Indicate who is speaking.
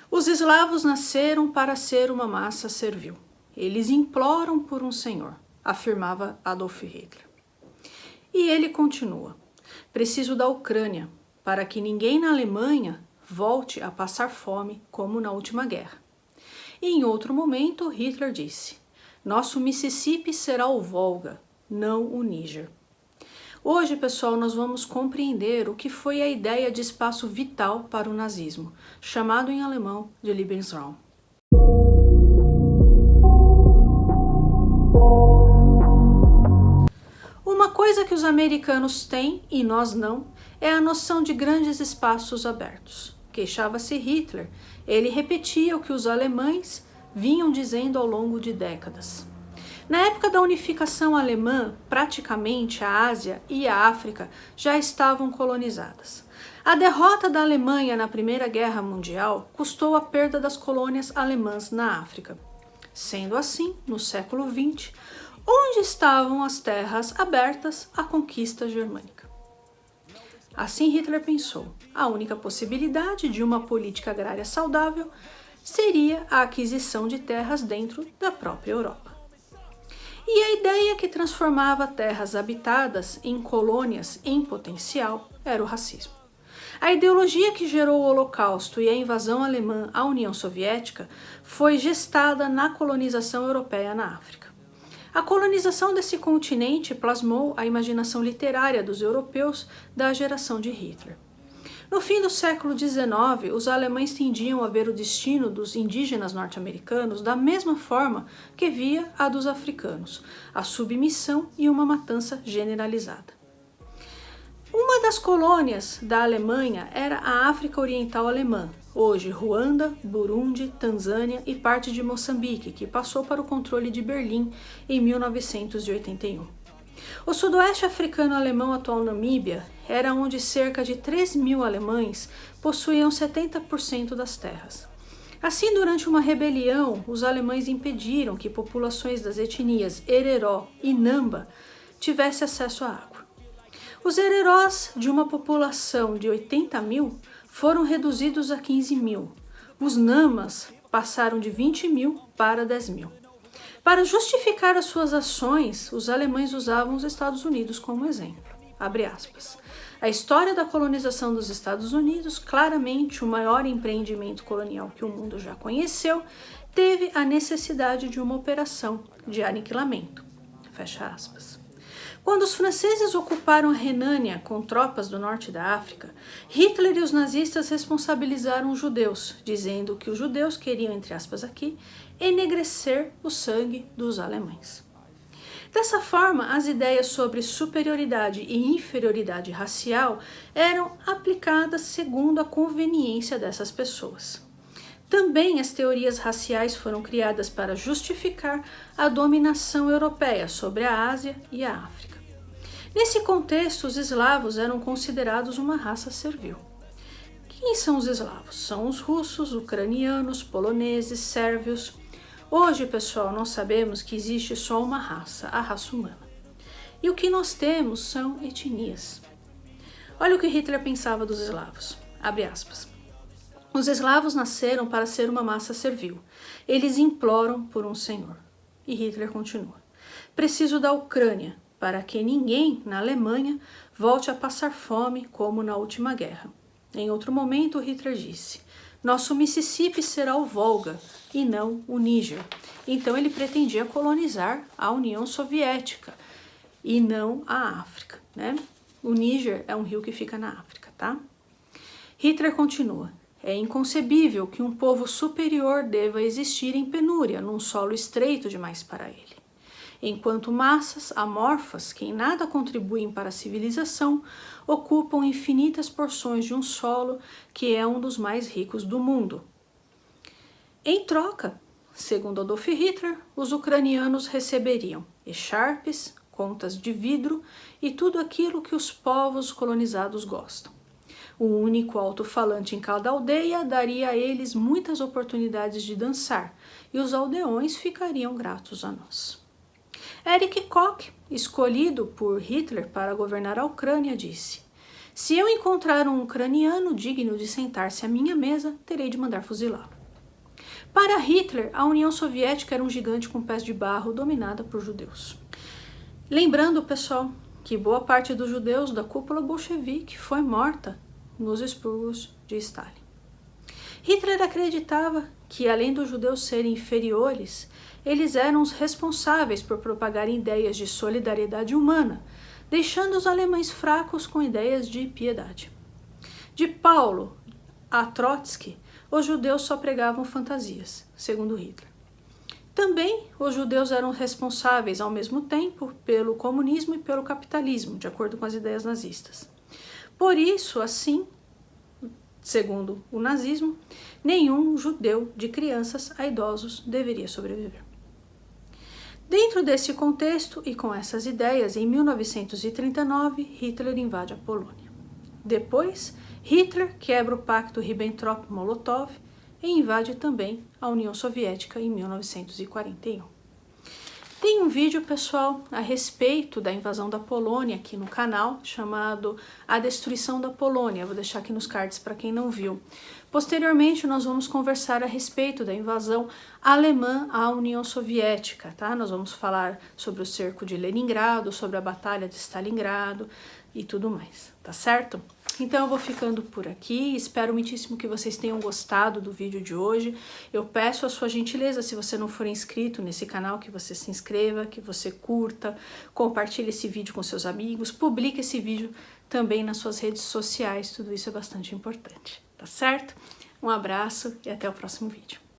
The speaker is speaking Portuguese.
Speaker 1: Os eslavos nasceram para ser uma massa servil. Eles imploram por um senhor, afirmava Adolf Hitler. E ele continua: preciso da Ucrânia para que ninguém na Alemanha volte a passar fome como na última guerra. E em outro momento, Hitler disse: nosso Mississippi será o Volga, não o Níger. Hoje, pessoal, nós vamos compreender o que foi a ideia de espaço vital para o nazismo, chamado em alemão de Lebensraum. Uma coisa que os americanos têm e nós não é a noção de grandes espaços abertos. Queixava-se Hitler. Ele repetia o que os alemães vinham dizendo ao longo de décadas. Na época da unificação alemã, praticamente a Ásia e a África já estavam colonizadas. A derrota da Alemanha na Primeira Guerra Mundial custou a perda das colônias alemãs na África. Sendo assim, no século XX, onde estavam as terras abertas à conquista germânica? Assim Hitler pensou, a única possibilidade de uma política agrária saudável seria a aquisição de terras dentro da própria Europa. E a ideia que transformava terras habitadas em colônias em potencial era o racismo. A ideologia que gerou o Holocausto e a invasão alemã à União Soviética foi gestada na colonização europeia na África. A colonização desse continente plasmou a imaginação literária dos europeus da geração de Hitler. No fim do século XIX, os alemães tendiam a ver o destino dos indígenas norte-americanos da mesma forma que via a dos africanos, a submissão e uma matança generalizada. Uma das colônias da Alemanha era a África Oriental Alemã, hoje Ruanda, Burundi, Tanzânia e parte de Moçambique, que passou para o controle de Berlim em 1981. O sudoeste africano alemão, atual Namíbia, era onde cerca de 3.000 alemães possuíam 70% das terras. Assim, durante uma rebelião, os alemães impediram que populações das etnias Hereró e Namba tivessem acesso à água. Os Hererós, de uma população de 80.000, foram reduzidos a 15.000. Os Namas passaram de 20.000 para 10.000. Para justificar as suas ações, os alemães usavam os Estados Unidos como exemplo. Abre aspas. A história da colonização dos Estados Unidos, claramente o maior empreendimento colonial que o mundo já conheceu, teve a necessidade de uma operação de aniquilamento. Fecha aspas. Quando os franceses ocuparam a Renânia com tropas do norte da África, Hitler e os nazistas responsabilizaram os judeus, dizendo que os judeus queriam, entre aspas aqui, enegrecer o sangue dos alemães. Dessa forma, as ideias sobre superioridade e inferioridade racial eram aplicadas segundo a conveniência dessas pessoas. Também as teorias raciais foram criadas para justificar a dominação europeia sobre a Ásia e a África. Nesse contexto, os eslavos eram considerados uma raça servil. Quem são os eslavos? São os russos, ucranianos, poloneses, sérvios. Hoje, pessoal, nós sabemos que existe só uma raça, a raça humana. E o que nós temos são etnias. Olha o que Hitler pensava dos eslavos. Abre aspas. Os eslavos nasceram para ser uma massa servil. Eles imploram por um senhor. E Hitler continua. Preciso da Ucrânia para que ninguém na Alemanha volte a passar fome como na última guerra. Em outro momento, Hitler disse: nosso Mississippi será o Volga e não o Níger. Então ele pretendia colonizar a União Soviética e não a África, né? O Níger é um rio que fica na África, tá? Hitler continua. É inconcebível que um povo superior deva existir em penúria, num solo estreito demais para ele. Enquanto massas amorfas, que em nada contribuem para a civilização, ocupam infinitas porções de um solo que é um dos mais ricos do mundo. Em troca, segundo Adolf Hitler, os ucranianos receberiam echarpes, contas de vidro e tudo aquilo que os povos colonizados gostam. Um único alto-falante em cada aldeia daria a eles muitas oportunidades de dançar, e os aldeões ficariam gratos a nós. Erich Koch, escolhido por Hitler para governar a Ucrânia, disse: se eu encontrar um ucraniano digno de sentar-se à minha mesa, terei de mandar fuzilá-lo. Para Hitler, a União Soviética era um gigante com pés de barro dominada por judeus. Lembrando, pessoal, que boa parte dos judeus da cúpula bolchevique foi morta nos expurgos de Stalin. Hitler acreditava que, além dos judeus serem inferiores, eles eram os responsáveis por propagar ideias de solidariedade humana, deixando os alemães fracos com ideias de piedade. De Paulo a Trotsky, os judeus só pregavam fantasias, segundo Hitler. Também os judeus eram responsáveis ao mesmo tempo pelo comunismo e pelo capitalismo, de acordo com as ideias nazistas. Por isso, assim, segundo o nazismo, nenhum judeu de crianças a idosos deveria sobreviver. Dentro desse contexto e com essas ideias, em 1939, Hitler invade a Polônia. Depois, Hitler quebra o pacto Ribbentrop-Molotov e invade também a União Soviética em 1941. Tem um vídeo, pessoal, a respeito da invasão da Polônia aqui no canal, chamado A Destruição da Polônia. Vou deixar aqui nos cards para quem não viu. Posteriormente, nós vamos conversar a respeito da invasão alemã à União Soviética, tá? Nós vamos falar sobre o cerco de Leningrado, sobre a Batalha de Stalingrado e tudo mais, tá certo? Então eu vou ficando por aqui, espero muitíssimo que vocês tenham gostado do vídeo de hoje. Eu peço a sua gentileza, se você não for inscrito nesse canal, que você se inscreva, que você curta, compartilhe esse vídeo com seus amigos, publique esse vídeo também nas suas redes sociais, tudo isso é bastante importante, tá certo? Um abraço e até o próximo vídeo.